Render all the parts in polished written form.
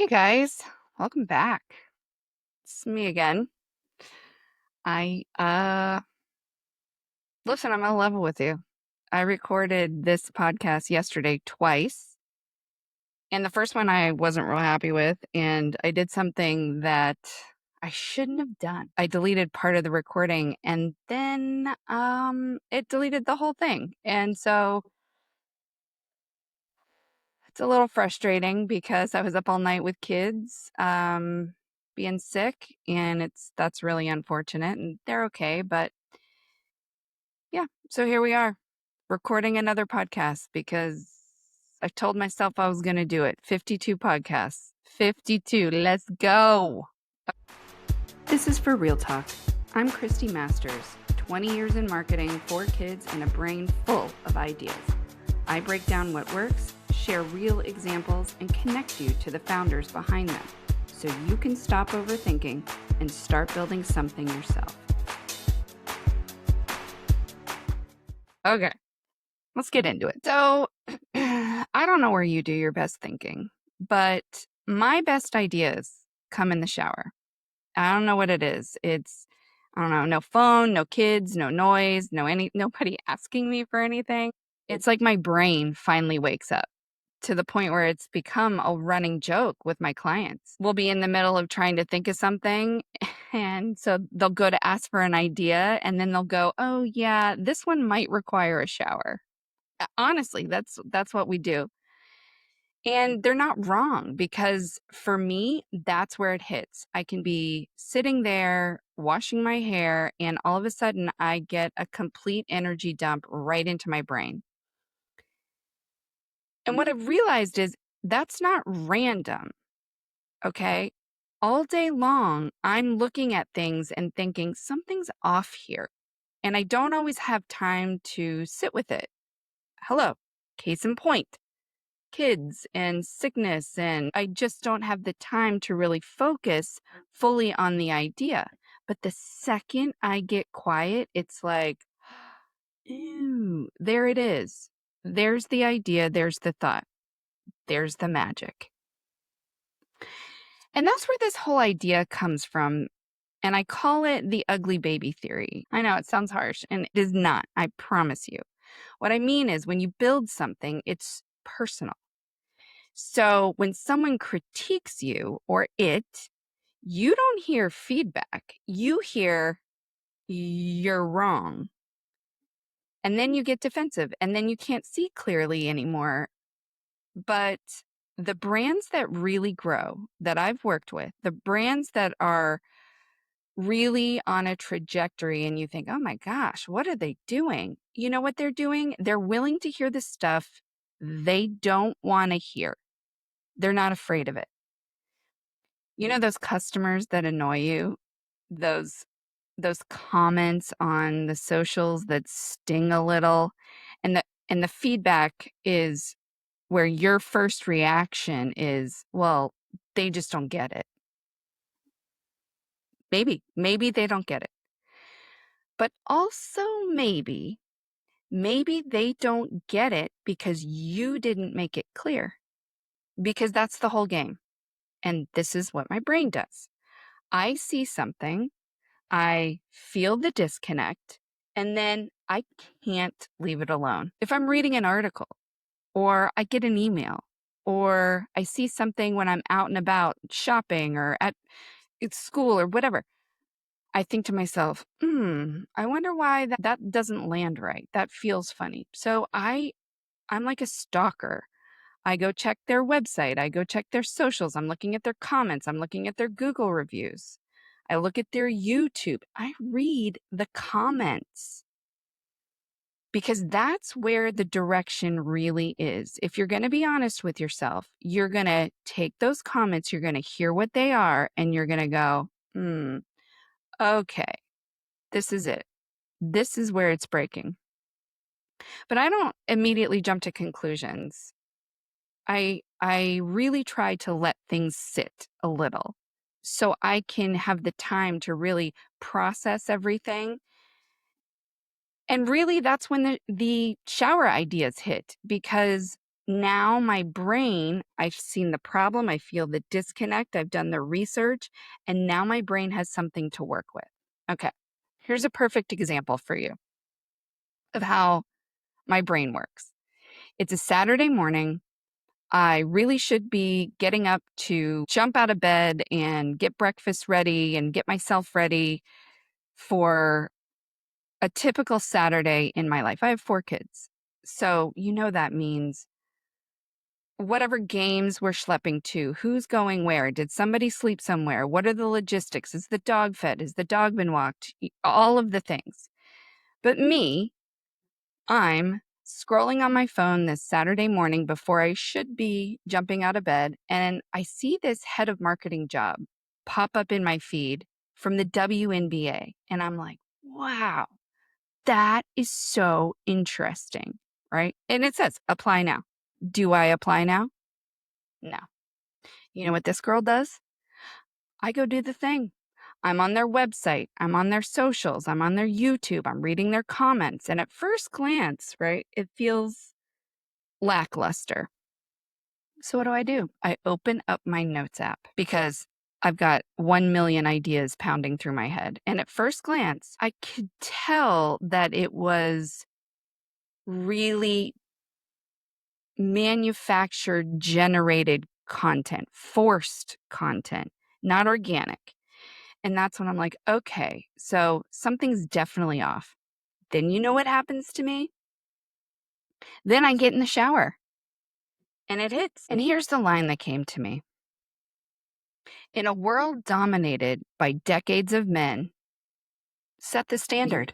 Hey guys, welcome back. It's me again. I listen, I'm gonna level with you. I recorded this podcast yesterday twice, and the first one I wasn't real happy with, and I did something that I shouldn't have done. I deleted part of the recording and then it deleted the whole thing. And so it's a little frustrating because I was up all night with kids, being sick, and that's really unfortunate, and they're okay, but yeah, so here we are, recording another podcast because I told myself I was gonna do it. 52 podcasts. 52. Let's go. This is For Real Talk. I'm Christy Masters, 20 years in marketing, 4 kids, and a brain full of ideas. I break down what works, share real examples, and connect you to the founders behind them so you can stop overthinking and start building something yourself. Okay, let's get into it. So, I don't know where you do your best thinking, but my best ideas come in the shower. I don't know what it is. I don't know, no phone, no kids, no noise, nobody asking me for anything. It's like my brain finally wakes up to the point where it's become a running joke with my clients. We'll be in the middle of trying to think of something, and so they'll go to ask for an idea, and then they'll go, "Oh yeah, this one might require a shower." Honestly, that's what we do. And they're not wrong because for me, that's where it hits. I can be sitting there washing my hair, and all of a sudden I get a complete energy dump right into my brain. And what I've realized is that's not random, okay? All day long, I'm looking at things and thinking something's off here. And I don't always have time to sit with it. Hello, case in point, kids and sickness, and I just don't have the time to really focus fully on the idea. But the second I get quiet, it's like, ooh, there it is. There's the idea, there's the thought, there's the magic. And that's where this whole idea comes from. And I call it the ugly baby theory. I know it sounds harsh, and it is not, I promise you. What I mean is when you build something, it's personal. So when someone critiques you or it, you don't hear feedback. You hear you're wrong. And then you get defensive, and then you can't see clearly anymore. But the brands that really grow that I've worked with, the brands that are really on a trajectory and you think, oh my gosh, what are they doing? You know what they're doing? They're willing to hear the stuff they don't want to hear. They're not afraid of it. You know those customers that annoy you? Those comments on the socials that sting a little, and the feedback is where your first reaction is, well, they just don't get it. Maybe they don't get it. But also maybe they don't get it because you didn't make it clear. Because that's the whole game. And this is what my brain does. I see something, I feel the disconnect, and then I can't leave it alone. If I'm reading an article, or I get an email, or I see something when I'm out and about shopping or at school or whatever, I think to myself, I wonder why that doesn't land right. That feels funny. So I'm like a stalker. I go check their website. I go check their socials. I'm looking at their comments. I'm looking at their Google reviews. I look at their YouTube. I read the comments because that's where the direction really is. If you're going to be honest with yourself, you're going to take those comments, you're going to hear what they are, and you're going to go, okay, this is it. This is where it's breaking. But I don't immediately jump to conclusions. I really try to let things sit a little so I can have the time to really process everything. And really that's when the shower ideas hit, because Now my brain, I've seen the problem, I feel the disconnect, I've done the research, and now my brain has something to work with. Okay, here's a perfect example for you of how my brain works. It's a Saturday morning. I really should be getting up to jump out of bed and get breakfast ready and get myself ready for a typical Saturday in my life. I have 4 kids. So, that means whatever games we're schlepping to, who's going where, did somebody sleep somewhere, what are the logistics, is the dog fed, has the dog been walked, all of the things. But me, I'm scrolling on my phone this Saturday morning before I should be jumping out of bed, and I see this head of marketing job pop up in my feed from the WNBA, and I'm like, wow, that is so interesting, right? And it says apply now. Do I apply now? No. You know what this girl does? I go do the thing. I'm on their website. I'm on their socials. I'm on their YouTube. I'm reading their comments. And at first glance, right, it feels lackluster. So what do? I open up my notes app because I've got 1 million ideas pounding through my head. And at first glance, I could tell that it was really manufactured, generated content, forced content, not organic. And that's when I'm like, okay, so something's definitely off. Then you know what happens to me? Then I get in the shower and it hits. And here's the line that came to me. In a world dominated by decades of men, set the standard.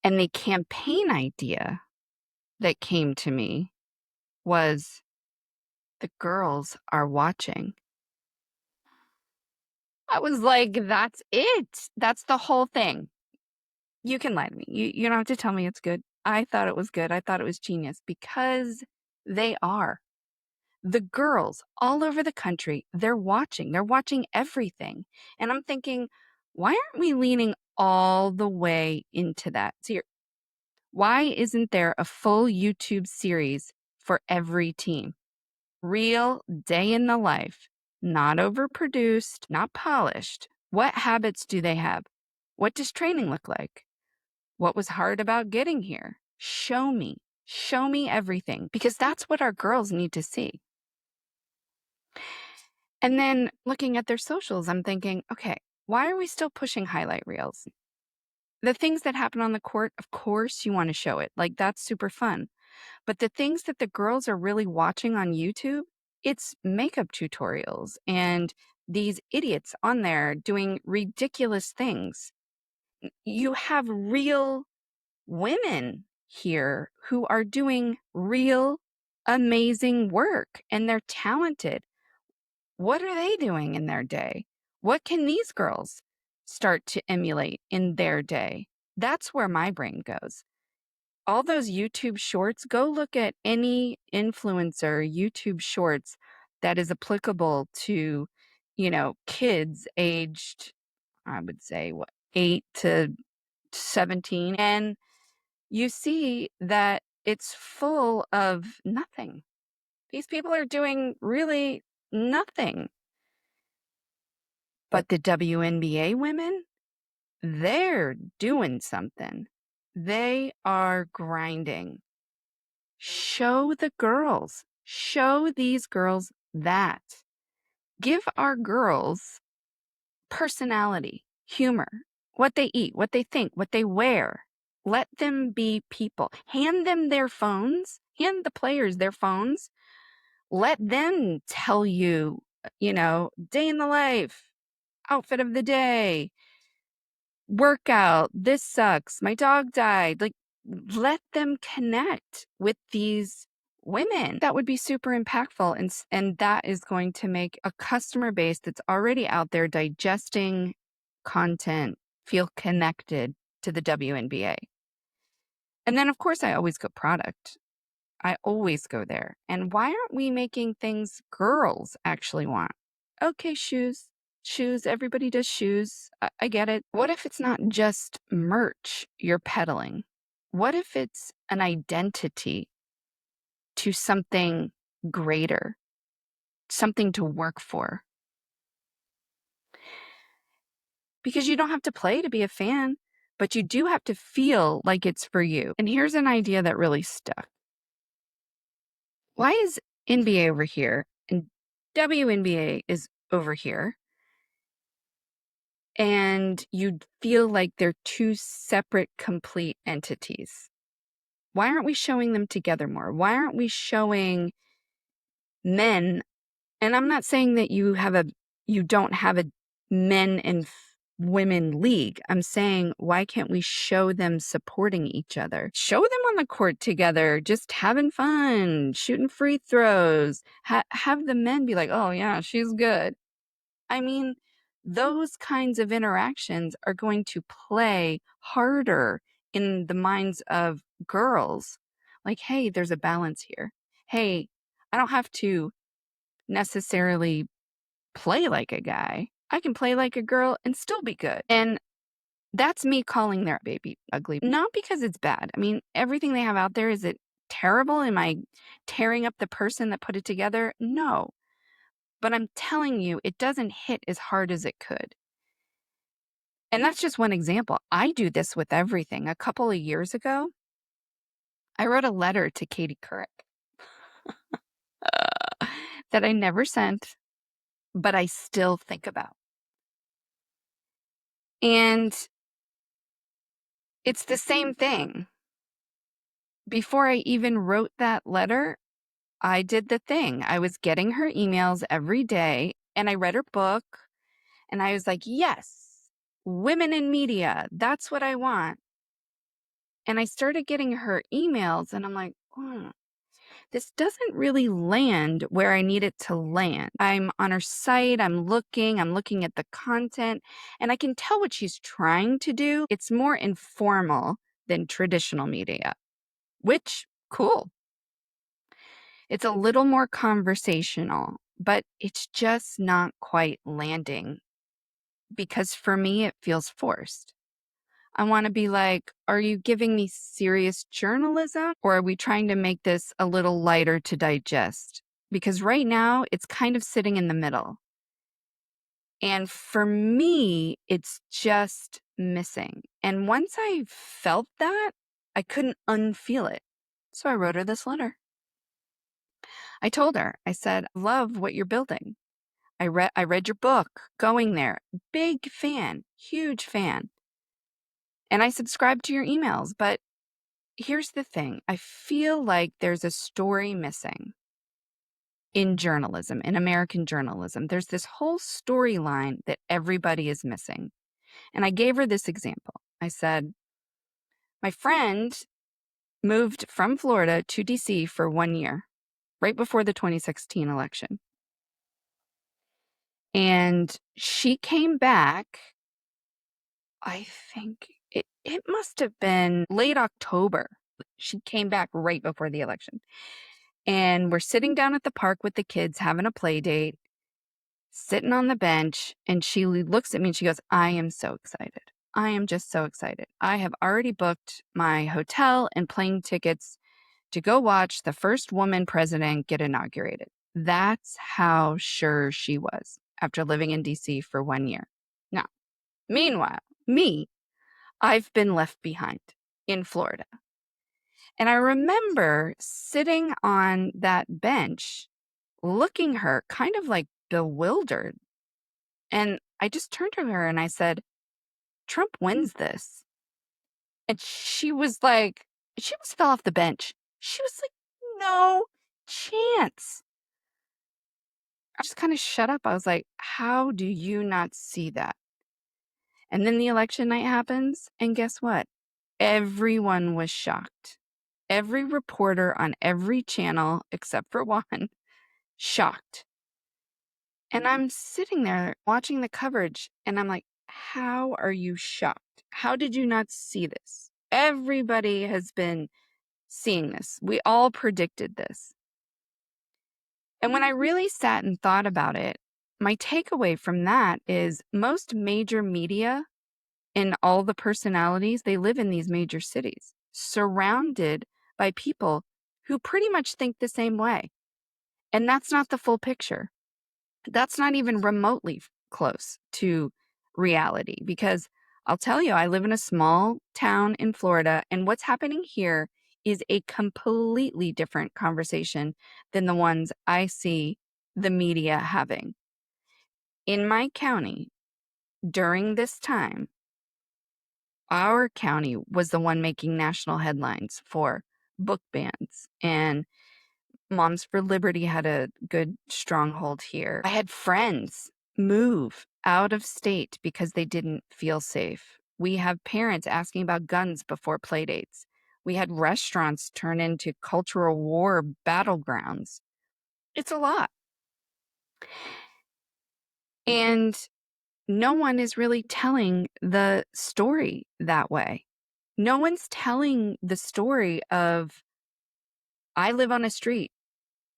And the campaign idea that came to me was the girls are watching. I was like, that's it. That's the whole thing. You can lie to me. You don't have to tell me it's good. I thought it was good. I thought it was genius because they are. The girls all over the country, they're watching. They're watching everything. And I'm thinking, why aren't we leaning all the way into that? So why isn't there a full YouTube series for every team? Real day in the life, not overproduced, not polished. What habits do they have? What does training look like? What was hard about getting here? Show me. Show me everything because that's what our girls need to see. And then looking at their socials, I'm thinking, okay, why are we still pushing highlight reels? The things that happen on the court, of course, you want to show it. Like, that's super fun. But the things that the girls are really watching on YouTube, it's makeup tutorials and these idiots on there doing ridiculous things. You have real women here who are doing real amazing work and they're talented. What are they doing in their day? What can these girls start to emulate in their day? That's where my brain goes. All those YouTube shorts, go look at any influencer YouTube shorts that is applicable to, kids aged, I would say, 8 to 17. And you see that it's full of nothing. These people are doing really nothing. But the WNBA women, they're doing something. They are grinding. Show the girls. Show these girls that. Give our girls personality, humor, what they eat, what they think, what they wear. Let them be people. Hand them their phones. Hand the players their phones. Let them tell you, day in the life, outfit of the day, workout, this sucks, my dog died. Like, let them connect with these women. That would be super impactful. And that is going to make a customer base that's already out there digesting content feel connected to the WNBA. And then, of course, I always go product. I always go there. And why aren't we making things girls actually want? Okay, shoes. Shoes. Everybody does shoes. I get it. What if it's not just merch you're peddling? What if it's an identity to something greater, something to work for. Because you don't have to play to be a fan, but you do have to feel like it's for you. And here's an idea that really stuck. Why is NBA over here and WNBA is over here? And you feel like they're two separate, complete entities. Why aren't we showing them together more? Why aren't we showing men? And I'm not saying that you don't have a men and women league. I'm saying, why can't we show them supporting each other? Show them on the court together, just having fun, shooting free throws. Have the men be like, oh yeah, she's good. I mean, those kinds of interactions are going to play harder in the minds of girls. Like, hey, there's a balance here. Hey, I don't have to necessarily play like a guy. I can play like a girl and still be good. And that's me calling their baby ugly. Not because it's bad. I mean, everything they have out there, is it terrible? Am I tearing up the person that put it together? No. But I'm telling you, it doesn't hit as hard as it could. And that's just one example. I do this with everything. A couple of years ago, I wrote a letter to Katie Couric that I never sent, but I still think about. And it's the same thing. Before I even wrote that letter, I did the thing. I was getting her emails every day, and I read her book, and I was like, yes, women in media, that's what I want. And I started getting her emails, and I'm like, this doesn't really land where I need it to land. I'm on her site, I'm looking at the content, and I can tell what she's trying to do. It's more informal than traditional media, which, cool. It's a little more conversational, but it's just not quite landing because for me, it feels forced. I want to be like, are you giving me serious journalism, or are we trying to make this a little lighter to digest? Because right now it's kind of sitting in the middle. And for me, it's just missing. And once I felt that, I couldn't unfeel it. So I wrote her this letter. I told her, I said, love what you're building. I read your book, Going There. Big fan, huge fan. And I subscribe to your emails, but here's the thing. I feel like there's a story missing in journalism, in American journalism. There's this whole storyline that everybody is missing. And I gave her this example. I said, my friend moved from Florida to DC for 1 year, right before the 2016 election. And she came back, I think it must have been late October. She came back right before the election. And we're sitting down at the park with the kids, having a play date, sitting on the bench. And she looks at me and she goes, I am so excited. I am just so excited. I have already booked my hotel and plane tickets to go watch the first woman president get inaugurated. That's how sure she was after living in DC for 1 year. Now, meanwhile, I've been left behind in Florida. And I remember sitting on that bench, looking her kind of like bewildered. And I just turned to her and I said, Trump wins this. And she was fell off the bench. She was like, no chance. I just kind of shut up. I was like, how do you not see that? And then the election night happens. And guess what? Everyone was shocked. Every reporter on every channel, except for one, shocked. And I'm sitting there watching the coverage and I'm like, how are you shocked? How did you not see this? Everybody has been seeing this. We all predicted this. And when I really sat and thought about it, my takeaway from that is most major media and all the personalities, they live in these major cities, surrounded by people who pretty much think the same way. And that's not the full picture. That's not even remotely close to reality, because I'll tell you, I live in a small town in Florida, and what's happening here is a completely different conversation than the ones I see the media having. In my county, during this time, our county was the one making national headlines for book bans, and Moms for Liberty had a good stronghold here. I had friends move out of state because they didn't feel safe. We have parents asking about guns before play dates. We had restaurants turn into cultural war battlegrounds. It's a lot. And no one is really telling the story that way. No one's telling the story of, I live on a street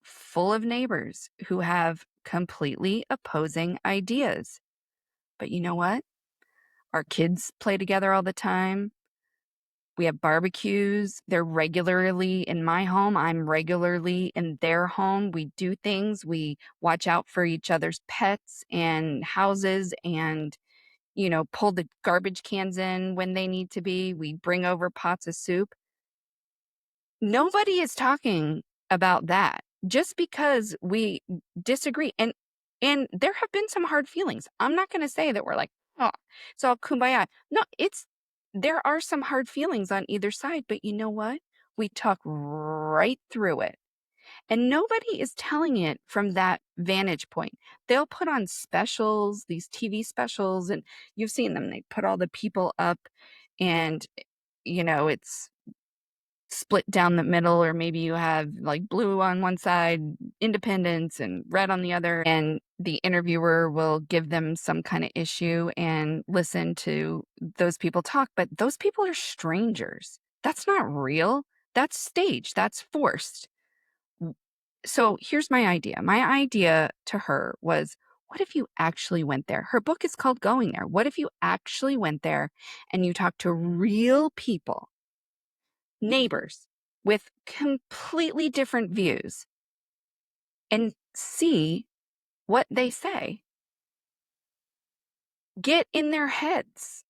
full of neighbors who have completely opposing ideas. But you know what? Our kids play together all the time. We have barbecues. They're regularly in my home. I'm regularly in their home. We do things. We watch out for each other's pets and houses, and, pull the garbage cans in when they need to be. We bring over pots of soup. Nobody is talking about that just because we disagree. And there have been some hard feelings. I'm not going to say that we're like, oh, it's all kumbaya. No, there are some hard feelings on either side, but you know what? We talk right through it. And nobody is telling it from that vantage point. They'll put on specials, these TV specials, and you've seen them. They put all the people up, and, it's split down the middle, or maybe you have like blue on one side, independents, and red on the other, and the interviewer will give them some kind of issue and listen to those people talk. But those people are strangers. That's not real. That's staged. That's forced. So here's my idea. My idea to her was, what if you actually went there? Her book is called Going There. What if you actually went there and you talked to real people, neighbors with completely different views, and see what they say? Get in their heads.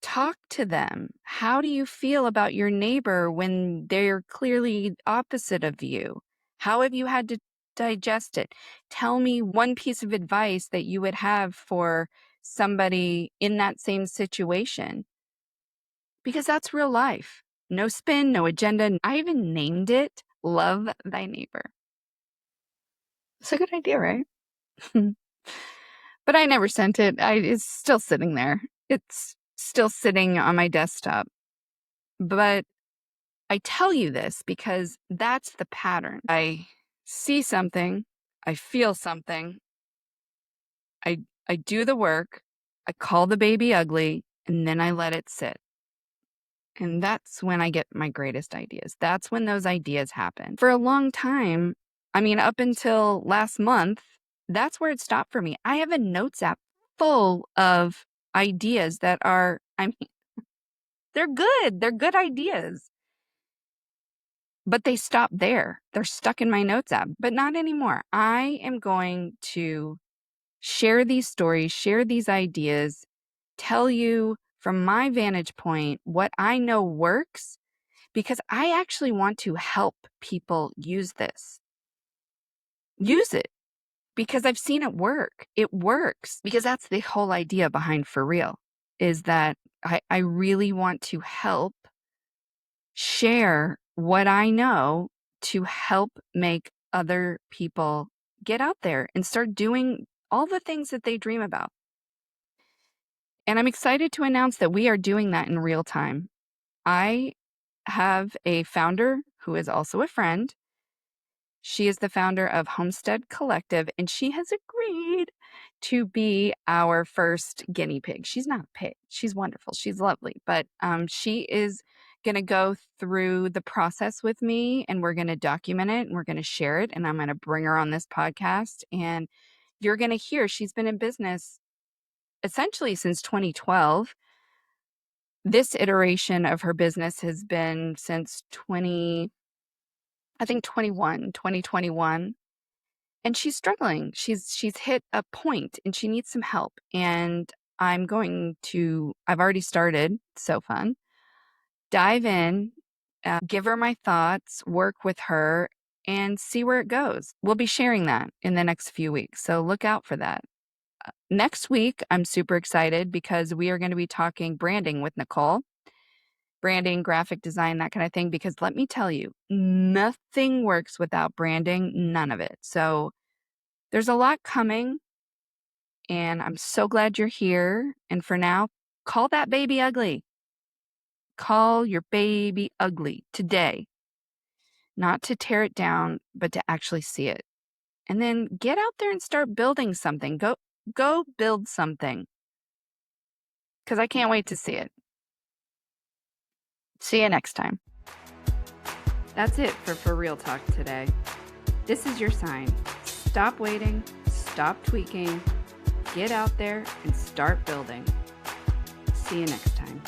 Talk to them. How do you feel about your neighbor when they're clearly opposite of you? How have you had to digest it? Tell me one piece of advice that you would have for somebody in that same situation, because that's real life. No spin, no agenda. I even named it Love Thy Neighbor. It's a good idea, right? But I never sent it. It's still sitting there. It's still sitting on my desktop. But I tell you this because that's the pattern. I see something, I feel something, I do the work, I call the baby ugly, and then I let it sit. And that's when I get my greatest ideas. That's when those ideas happen. For a long time, up until last month, that's where it stopped for me. I have a notes app full of ideas that are, they're good. They're good ideas. But they stop there. They're stuck in my notes app, but not anymore. I am going to share these stories, share these ideas, tell you from my vantage point what I know works, because I actually want to help people use this. Use it, because I've seen it work. It works, because that's the whole idea behind For Real, is that I really want to help share what I know to help make other people get out there and start doing all the things that they dream about. And I'm excited to announce that we are doing that in real time. I have a founder who is also a friend. She is the founder of Homestead Collective, and she has agreed to be our first guinea pig. She's not a pig. She's wonderful. She's lovely. But she is going to go through the process with me, and we're going to document it, and we're going to share it, and I'm going to bring her on this podcast. And you're going to hear, she's been in business essentially since 2012. This iteration of her business has been since I think 2021, and she's struggling. She's hit a point and she needs some help. And I've already started, so fun, dive in, give her my thoughts, work with her, and see where it goes. We'll be sharing that in the next few weeks, so look out for that. Next week, I'm super excited because we are going to be talking branding with Nicole. Branding, graphic design, that kind of thing, because let me tell you, nothing works without branding, none of it. So there's a lot coming, and I'm so glad you're here. And for now, call that baby ugly. Call your baby ugly today. Not to tear it down, but to actually see it. And then get out there and start building something. Go build something. Because I can't wait to see it. See you next time. That's it for Real Talk today. This is your sign. Stop waiting, stop tweaking, get out there and start building. See you next time.